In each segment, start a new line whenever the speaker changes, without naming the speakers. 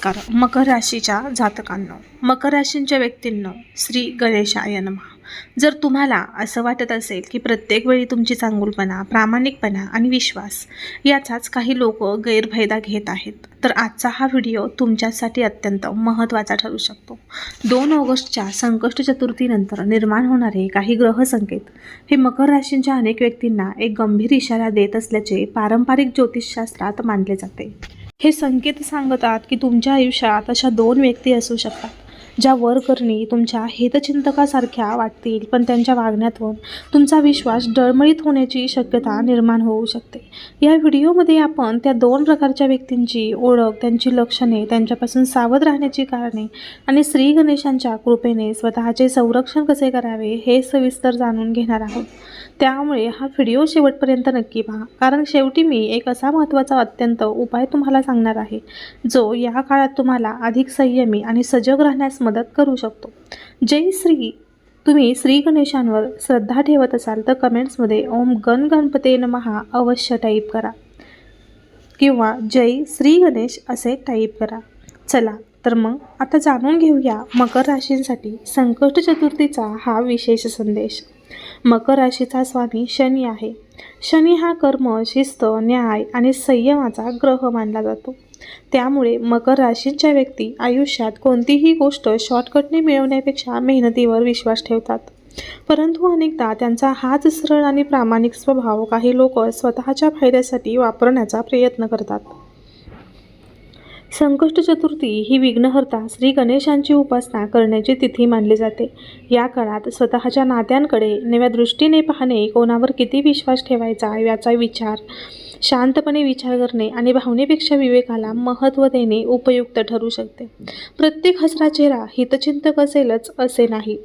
नमस्कार. मकर राशीच्या जातकांनो, मकर राशींच्या व्यक्तींनो, श्री गणेशाय नमः. जर तुम्हाला असं वाटत असेल की प्रत्येक वेळी तुमची चांगुलपणा, प्रामाणिकपणा आणि विश्वास याचाच काही लोक गैरफायदा घेत आहेत, तर आजचा हा व्हिडिओ तुमच्यासाठी अत्यंत महत्त्वाचा ठरू शकतो. 2 ऑगस्टच्या संकष्ट चतुर्थीनंतर निर्माण होणारे काही ग्रह संकेत हे मकर राशींच्या अनेक व्यक्तींना एक गंभीर इशारा देत असल्याचे पारंपरिक ज्योतिषशास्त्रात मानले जाते. हे संकेत सांगतात की तुमच्या आयुष्यात अशा 2 व्यक्ती असू शकतात ज्या वरकरणी तुमच्या हितचिंतकासारख्या वाटतील, पण त्यांच्या वागण्यातून तुमचा विश्वास डळमळीत होण्याची शक्यता निर्माण होऊ शकते. या व्हिडिओमध्ये आपण त्या 2 प्रकारच्या व्यक्तींची ओळख, त्यांची लक्षणे, त्यांच्यापासून सावध राहण्याची कारणे आणि श्री गणेशांच्या कृपेने स्वतःचे संरक्षण कसे करावे हे सविस्तर जाणून घेणार आहोत. त्यामुळे हा व्हिडिओ शेवटपर्यंत नक्की पहा, कारण शेवटी मी एक असा महत्त्वाचा अत्यंत उपाय तुम्हाला सांगणार आहे जो या काळात तुम्हाला अधिक संयमी आणि सजग राहण्यास मदत करू शकतो. जय श्री. तुम्ही श्री गणेशांवर श्रद्धा ठेवत असाल तर कमेंट्समध्ये ओम गण गणपते नमः अवश्य टाईप करा किंवा जय श्री गणेश असे टाईप करा. चला तर मग आता जाणून घेऊया मकर राशींसाठी संकष्ट चतुर्थीचा हा विशेष संदेश. मकर राशीचा स्वामी शनी आहे. शनी हा कर्म, शिस्त, न्याय आणि संयमाचा ग्रह मानला जातो. त्यामुळे मकर राशींच्या व्यक्ती आयुष्यात कोणतीही गोष्ट शॉर्टकटने मिळवण्यापेक्षा मेहनतीवर विश्वास ठेवतात. परंतु अनेकदा त्यांचा हाच सरळ आणि प्रामाणिक स्वभाव काही लोक स्वतःच्या फायद्यासाठी वापरण्याचा प्रयत्न करतात. संकष्ट चतुर्थी ही विघ्नहर्ता श्री गणेशांची उपासना करण्याची तिथी मानली जाते. या काळात स्वतःच्या नात्यांकडे नव्या दृष्टीने पाहणे, कोणावर किती विश्वास ठेवायचा याचा शांतपणे विचार करणे आणि भावनेपेक्षा विवेकाला महत्त्व देणे उपयुक्त ठरू शकते. प्रत्येक हसरा चेहरा हितचिंतक असेलच असे नाही,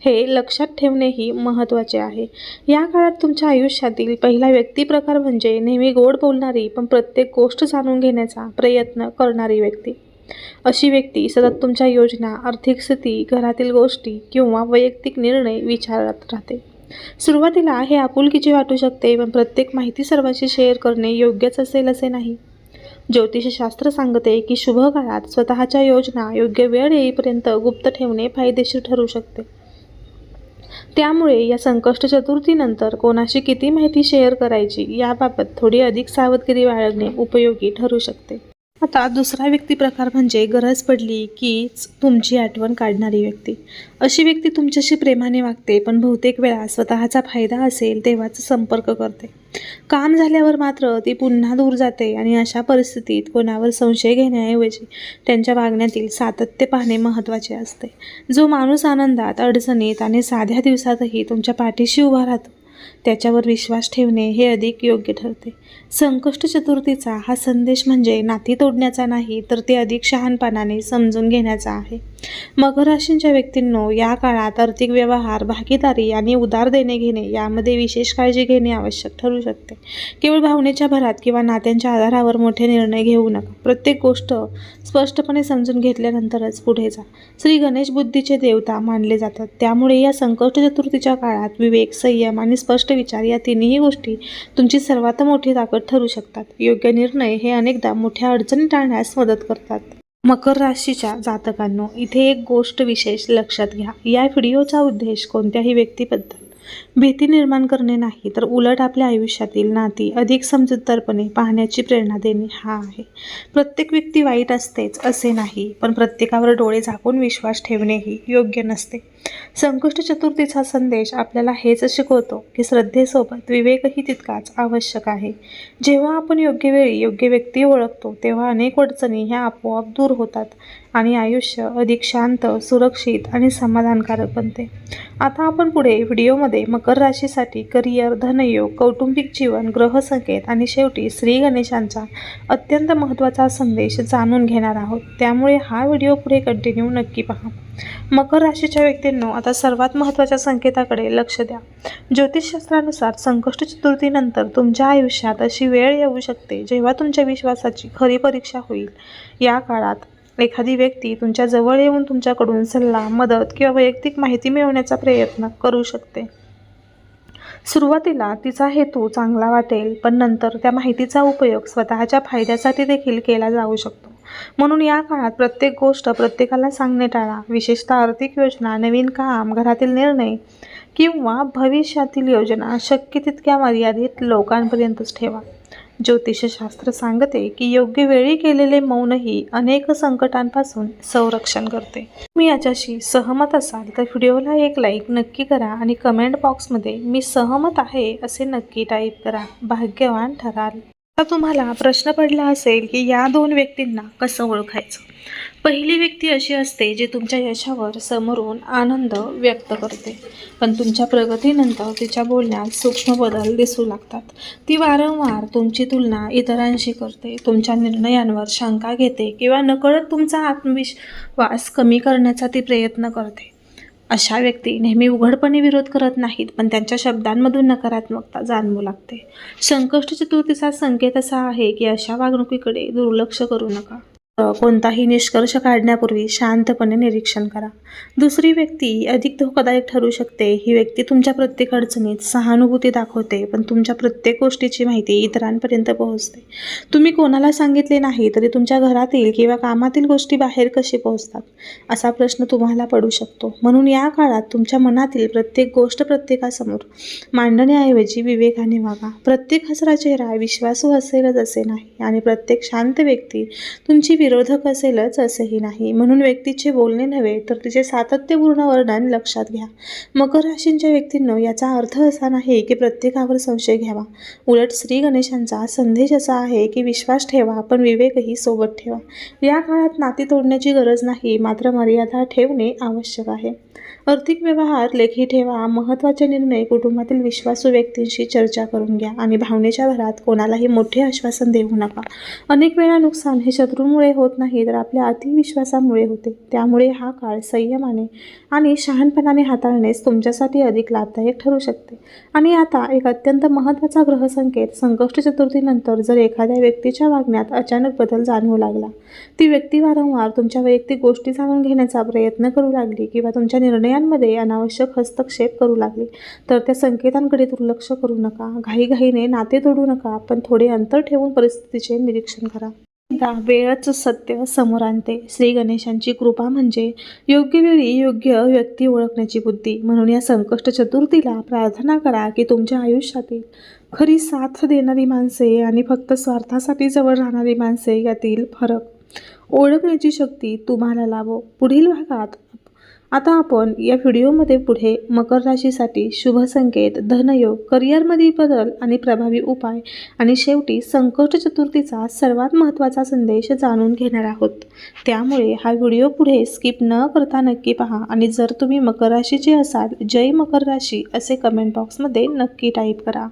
हे लक्षात ठेवणेही महत्त्वाचे आहे. या काळात तुमच्या आयुष्यातील पहिला व्यक्ती प्रकार म्हणजे नेहमी गोड बोलणारी पण प्रत्येक गोष्ट जाणून घेण्याचा प्रयत्न करणारी व्यक्ती. अशी व्यक्ती सतत तुमच्या योजना, आर्थिक स्थिती, घरातील गोष्टी किंवा वैयक्तिक निर्णय विचारत राहते. सुरुवातीला हे आपुलकीचे वाटू शकते, पण प्रत्येक माहिती सर्वांशी शेअर करणे योग्यच असेल असे नाही. ज्योतिषशास्त्र सांगते की शुभ काळात स्वतःच्या योजना योग्य वेळ येईपर्यंत गुप्त ठेवणे फायदेशीर ठरू शकते. त्यामुळे या संकष्ट चतुर्थीनंतर कोणाशी किती माहिती शेअर करायची याबाबत थोडी अधिक सावधगिरी बाळगणे उपयोगी ठरू शकते. आता दुसरा व्यक्ती प्रकार म्हणजे गरज पडली कीच तुमची आठवण काढणारी व्यक्ती. अशी व्यक्ती तुमच्याशी प्रेमाने वागते, पण बहुतेक वेळा स्वतःचा फायदा असेल तेव्हाच संपर्क करते. काम झाल्यावर मात्र ती पुन्हा दूर जाते आणि अशा परिस्थितीत कोणावर संशय घेण्याऐवजी त्यांच्या वागण्यातील सातत्य पाहणे महत्त्वाचे असते. जो माणूस आनंदात, अडचणीत आणि साध्या दिवसातही तुमच्या पाठीशी उभा राहतो त्याच्यावर विश्वास ठेवणे हे अधिक योग्य ठरते. संकष्ट चतुर्थीचा हा संदेश म्हणजे नाती तोडण्याचा नाही, तर ते अधिक शहाणपणाने समजून घेण्याचा आहे. मकर राशींच्या व्यक्तींनो, या काळात आर्थिक व्यवहार, भागीदारी आणि उधार देणे घेणे यामध्ये विशेष काळजी घेणे आवश्यक ठरू शकते. केवळ भावनेच्या भरात किंवा नात्यांच्या आधारावर मोठे निर्णय घेऊ नका. प्रत्येक गोष्ट स्पष्टपणे समजून घेतल्यानंतरच पुढे जा. श्री गणेश बुद्धीचे देवता मानले जातात. त्यामुळे या संकष्ट चतुर्थीच्या काळात विवेक, संयम आणि स्पष्ट विचार या तिन्ही गोष्टी तुमची सर्वात मोठी ताकद ठरू शकतात. योग्य निर्णय हे अनेकदा मोठ्या अडचणी टाळण्यास मदत करतात. मकर राशीच्या जातकांनो, इथे एक गोष्ट विशेष लक्षात घ्या. या व्हिडिओचा उद्देश कोणत्याही व्यक्तीबद्दल भीती निर्माण करणे नाही, तर उलट आपल्या आयुष्यातील नाती अधिक समजूतदारपणे पाहण्याची प्रेरणा देणे हा आहे. प्रत्येक व्यक्ती वाईट असतेच असे नाही, पण प्रत्येकावर डोळे झाकून विश्वास ठेवणेही योग्य नसते. संकष्ट चतुर्थीचा संदेश आपल्याला हेच शिकवतो की श्रद्धेसोबत विवेकही तितकाच आवश्यक आहे. जेव्हा आपण योग्य वेळी योग्य व्यक्ती ओळखतो तेव्हा अनेक अडचणी ह्या आपोआप दूर होतात आणि आयुष्य अधिक शांत, सुरक्षित आणि समाधानकारक बनते. आता आपण पुढे व्हिडिओमध्ये मकर राशीसाठी करिअर, धनयोग, कौटुंबिक जीवन, ग्रह संकेत आणि शेवटी श्री गणेशांचा अत्यंत महत्त्वाचा संदेश जाणून घेणार आहोत. त्यामुळे हा व्हिडिओ पुढे कंटिन्यू नक्की पहा. मकर राशीच्या व्यक्तींनो, आता सर्वात महत्त्वाच्या संकेताकडे लक्ष द्या. ज्योतिषशास्त्रानुसार संकष्ट चतुर्थीनंतर तुमच्या आयुष्यात अशी वेळ येऊ शकते जेव्हा तुमच्या विश्वासाची खरी परीक्षा होईल. या काळात एखादी व्यक्ती तुमच्या जवळ येऊन तुमच्याकडून सल्ला, मदत किंवा वैयक्तिक माहिती मिळवण्याचा प्रयत्न करू शकते. सुरुवातीला तिचा हेतू चांगला वाटेल, पण नंतर त्या माहितीचा उपयोग स्वतःच्या फायद्यासाठी देखील केला जाऊ शकतो. म्हणून या काळात प्रत्येक गोष्ट प्रत्येकाला सांगणे टाळा. विशेषतः आर्थिक योजना, नवीन काम, घरातील निर्णय किंवा भविष्यातील योजना शक्य तितक्या मर्यादित लोकांपर्यंतच ठेवा. ज्योतिषशास्त्र सांगते की योग्य वेळी केलेले मौनही अनेक संकटांपासून संरक्षण करते. तुम्ही याच्याशी सहमत असाल तर व्हिडिओला एक लाईक नक्की करा आणि कमेंट बॉक्समध्ये मी सहमत आहे असे नक्की टाईप करा. भाग्यवान ठराल. आता तुम्हाला प्रश्न पडला असेल की या दोन व्यक्तींना कसं ओळखायचं. पहिली व्यक्ती अशी असते जी तुमच्या यशावर समोरून आनंद व्यक्त करते, पण तुमच्या प्रगतीनंतर तिच्या बोलण्यात सूक्ष्म बदल दिसू लागतात. ती वारंवार तुमची तुलना इतरांशी करते, तुमच्या निर्णयांवर शंका घेते किंवा नकळत तुमचा आत्मविश्वास कमी करण्याचा ती प्रयत्न करते. अशा व्यक्ती नेहमी उघडपणे विरोध करत नाहीत, पण त्यांच्या शब्दांमधून नकारात्मकता जाणवू लागते. संकष्ट चतुर्थीचा संकेत असा आहे की अशा वागणुकीकडे दुर्लक्ष करू नका. कोणताही निष्कर्ष काढण्यापूर्वी शांतपणे निरीक्षण करा. दुसरी व्यक्ती अधिक धोकादायक ठरू शकते. ही व्यक्ती तुमच्या प्रत्येक अडचणीत सहानुभूती दाखवते, पण तुमच्या प्रत्येक गोष्टीची माहिती इतरांपर्यंत पोहोचते. तुम्ही कोणाला सांगितले नाही तरी तुमच्या घरातील किंवा कामातील गोष्टी बाहेर कशी पोहोचतात असा प्रश्न तुम्हाला पडू शकतो. म्हणून या काळात तुमच्या मनातील प्रत्येक गोष्ट प्रत्येकासमोर मांडण्याऐवजी विवेकाने वागा. प्रत्येक हसरा चेहरा विश्वासू असेलच असे नाही आणि प्रत्येक शांत व्यक्ती तुमची विरोधक असेलच असेही नाही. म्हणून व्यक्तीचे बोलणे नव्हे तर तिचे सातत्यपूर्ण वर्णन लक्षात घ्या. मकर राशींच्या व्यक्तींनो, याचा अर्थ असा नाही की प्रत्येकावर संशय घ्यावा. उलट श्री गणेशांचा संदेश असा आहे की विश्वास ठेवा, पण विवेकही सोबत ठेवा. या काळात नाती तोडण्याची गरज नाही, मात्र मर्यादा ठेवणे आवश्यक आहे. आर्थिक व्यवहार लेखी ठेवा. महत्त्वाचे निर्णय कुटुंबातील विश्वासू व्यक्तींशी चर्चा करून घ्या आणि भावनेच्या भरात कोणालाही मोठे आश्वासन देऊ नका. अनेक वेळा नुकसान हे शत्रूंमुळे होत नाही तर आपल्या अतिविश्वासामुळे होते. त्यामुळे हा काळ संयमाने आणि शहाणपणाने हाताळणेच तुमच्यासाठी अधिक लाभदायक ठरू शकते. आणि आता एक अत्यंत महत्त्वाचा ग्रहसंकेत. संकष्ट चतुर्थीनंतर जर एखाद्या व्यक्तीच्या वागण्यात अचानक बदल जाणवू लागला, ती व्यक्ती वारंवार तुमच्या वैयक्तिक गोष्टी जाणून घेण्याचा प्रयत्न करू लागली किंवा तुमच्या निर्णयांमध्ये अनावश्यक हस्तक्षेप करू लागली, तर त्या संकेतांकडे दुर्लक्ष करू नका. घाईघाईने नाते तोडू नका, पण थोडे अंतर ठेवून परिस्थितीचे निरीक्षण करा. वेळच सत्य समोर आणते. श्री गणेशांची कृपा म्हणजे योग्य वेळी योग्य व्यक्ती ओळखण्याची बुद्धी. म्हणून या संकष्ट चतुर्थीला प्रार्थना करा की तुमच्या आयुष्यातील खरी साथ देणारी माणसे आणि फक्त स्वार्थासाठी जवळ राहणारी माणसे यातील फरक ओळखण्याची शक्ती तुम्हाला लाभो. पुढील भागात आता आपण या व्हिडिओमध्ये पुढे मकर राशीसाठी शुभ संकेत, धनयोग, करिअरमधील बदल आणि प्रभावी उपाय आणि शेवटी संकष्ट चतुर्थीचा सर्वात महत्त्वाचा संदेश जाणून घेणार आहोत. त्यामुळे हा व्हिडिओ पुढे स्किप न करता नक्की पहा आणि जर तुम्ही मकर राशीचे असाल, जय मकर राशी असे कमेंट बॉक्समध्ये नक्की टाईप करा.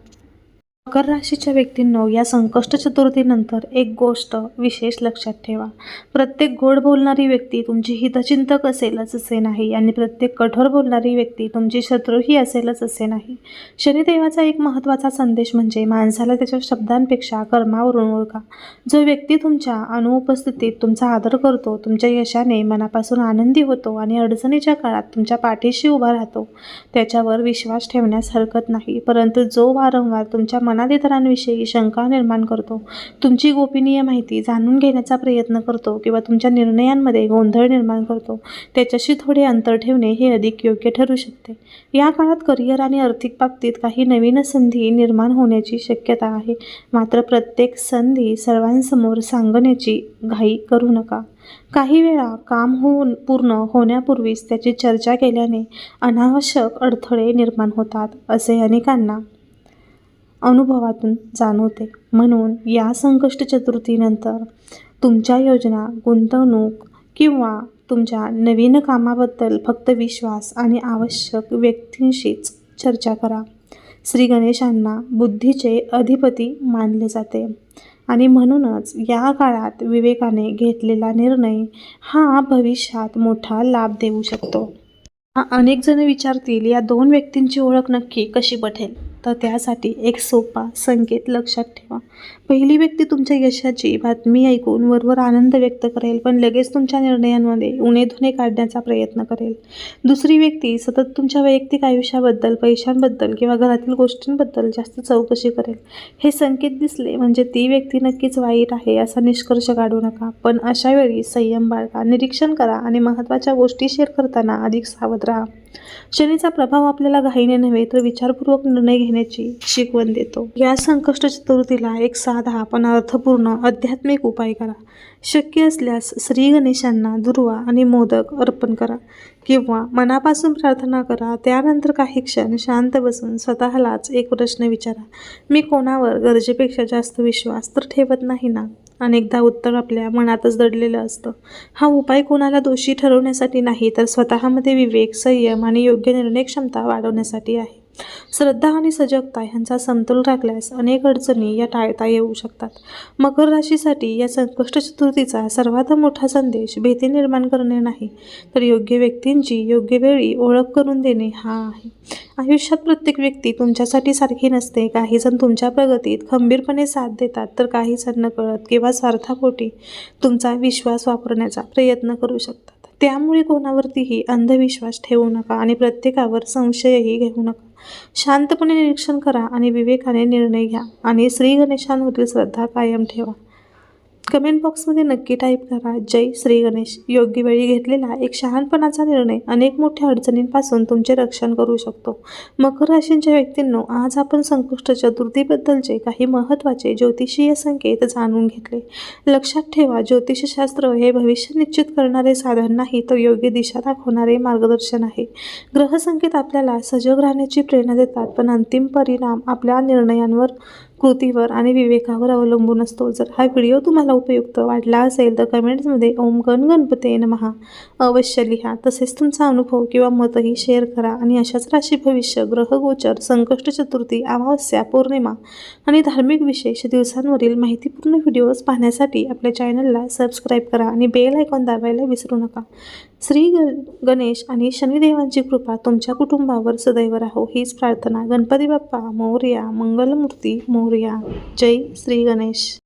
मकर राशीच्या व्यक्तींनो, या संकष्ट चतुर्थीनंतर एक गोष्ट विशेष लक्षात ठेवा. प्रत्येक गोड बोलणारी व्यक्ती तुमची हितचिंतक असेलच असे नाही आणि प्रत्येक कठोर बोलणारी व्यक्ती तुमची शत्रूही असेलच असे नाही. शनिदेवाचा एक महत्त्वाचा संदेश म्हणजे माणसाला त्याच्या शब्दांपेक्षा कर्मावरून ओळखा. जो व्यक्ती तुमच्या अनुपस्थितीत तुमचा आदर करतो, तुमच्या यशाने मनापासून आनंदी होतो आणि अडचणीच्या काळात तुमच्या पाठीशी उभा राहतो, त्याच्यावर विश्वास ठेवण्यास हरकत नाही. परंतु जो वारंवार तुमच्या मनात इतरांविषयी शंका निर्माण करतो, तुमची गोपनीय माहिती जाणून घेण्याचा प्रयत्न करतो किंवा तुमच्या निर्णयांमध्ये गोंधळ निर्माण करतो, त्याच्याशी थोडे अंतर ठेवणे हे अधिक योग्य ठरू शकते. या काळात करिअर आणि आर्थिक बाबतीत काही नवीन संधी निर्माण होण्याची शक्यता आहे, मात्र प्रत्येक संधी सर्वांसमोर सांगण्याची घाई करू नका. काही वेळा काम पूर्ण होण्यापूर्वीच त्याची चर्चा केल्याने अनावश्यक अडथळे निर्माण होतात, असे अनेकांना अनुभवातून जाणवते. म्हणून या संकष्ट चतुर्थीनंतर तुमच्या योजना, गुंतवणूक किंवा तुमच्या नवीन कामाबद्दल फक्त विश्वास आणि आवश्यक व्यक्तींशीच चर्चा करा. श्री गणेशांना बुद्धीचे अधिपती मानले जाते आणि म्हणूनच या काळात विवेकाने घेतलेला निर्णय हा भविष्यात मोठा लाभ देऊ शकतो. अनेक जण विचारतील, या दोन व्यक्तींची ओळख नक्की कशी पटेल? तर त्यासाठी एक सोपा संकेत लक्षात ठेवा. पहिली व्यक्ती तुमच्या यशाची बातमी ऐकून वरवर आनंद व्यक्त करेल, पण लगेच तुमच्या निर्णयांमध्ये उणे-धुणे काढण्याचा प्रयत्न करेल. दुसरी व्यक्ती सतत तुमच्या वैयक्तिक आयुष्याबद्दल, पैशांबद्दल किंवा घरातील गोष्टींबद्दल जास्त चौकशी करेल. हे संकेत दिसले म्हणजे ती व्यक्ती नक्कीच वाईट आहे असा निष्कर्ष काढू नका, पण अशा वेळी संयम बाळगा, निरीक्षण करा आणि महत्त्वाच्या गोष्टी शेअर करताना अधिक सावध राहा. शनीचा प्रभाव आपल्याला घाईने नव्हे तर विचारपूर्वक निर्णय घेण्याची शिकवण देतो. या संकष्ट चतुर्थीला एक साधा पण अर्थपूर्ण आध्यात्मिक उपाय करा. शक्य असल्यास श्री गणेशांना दुर्वा आणि मोदक अर्पण करा किंवा मनापासून प्रार्थना करा. त्यानंतर काही क्षण शांत बसून स्वतःलाच एक प्रश्न विचारा, मी कोणावर गरजेपेक्षा जास्त विश्वास तर ठेवत नाही ना? अनेकदा उत्तर आपल्या मनातच दडलेलं असतं. हा उपाय कोणाला दोषी ठरवण्यासाठी नाही, तर स्वतःमध्ये विवेक, संयम आणि योग्य निर्णय क्षमता वाढवण्यासाठी आहे. श्रद्धा आणि सजगता ह्यांचा समतोल राखल्यास अनेक अडचणी या टाळता येऊ शकतात. मकर राशीसाठी या संकष्ट चतुर्थीचा सर्वात मोठा संदेश भीती निर्माण करणे नाही, तर योग्य व्यक्तींची योग्य वेळी ओळख करून देणे हा आहे. आयुष्यात प्रत्येक व्यक्ती तुमच्यासाठी सारखी नसते. काही जण तुमच्या प्रगतीत खंबीरपणे साथ देतात, तर काही जण नकळत किंवा स्वार्थापोटी तुमचा विश्वास वापरण्याचा प्रयत्न करू शकतात. त्यामुळे कोणावरतीही अंधविश्वास ठेवू नका आणि प्रत्येकावर संशयही घेऊ नका. शांतपणे निरीक्षण करा आणि विवेकाने निर्णय घ्या आणि श्री गणेशांवरील श्रद्धा कायम ठेवा. कमेंट बॉक्समध्ये नक्की टाईप करा, जय श्री गणेश. योग्य वेळी घेतलेला एक शहाणपणाचा निर्णय अनेक मोठ्या अडचणींपासून तुमचे रक्षण करू शकतो. मकर राशींच्या व्यक्तींनो, आज आपण संकष्ट चतुर्थीबद्दलचे काही महत्त्वाचे ज्योतिषीय संकेत जाणून घेतले. लक्षात ठेवा, ज्योतिषशास्त्र हे भविष्य निश्चित करणारे साधन नाही, तर योग्य दिशा दाखवणारे मार्गदर्शन आहे. ग्रहसंकेत आपल्याला सजग राहण्याची प्रेरणा देतात, पण अंतिम परिणाम आपल्या निर्णयांवर, कृतीवर आणि विवेकावर अवलंबून असतो. जर हा व्हिडिओ तुम्हाला उपयुक्त वाटला असेल तर कमेंट्समध्ये ओम गण गणपते नमः अवश्य लिहा. तसेच तुमचा अनुभव किंवा मतही शेअर करा आणि अशाच राशी भविष्य, ग्रहगोचर, संकष्ट चतुर्थी, अमावस्या, पौर्णिमा आणि धार्मिक विशेष दिवसांवरील माहितीपूर्ण व्हिडिओज पाहण्यासाठी आपल्या चॅनलला सबस्क्राईब करा आणि बेल आयकॉन दाबायला विसरू नका. श्री गणेश आणि शनिदेवांची कृपा तुमच्या कुटुंबावर सदैव राहो हीच प्रार्थना. गणपती बाप्पा मोरया, मंगलमूर्ती मोरया. जय श्री गणेश.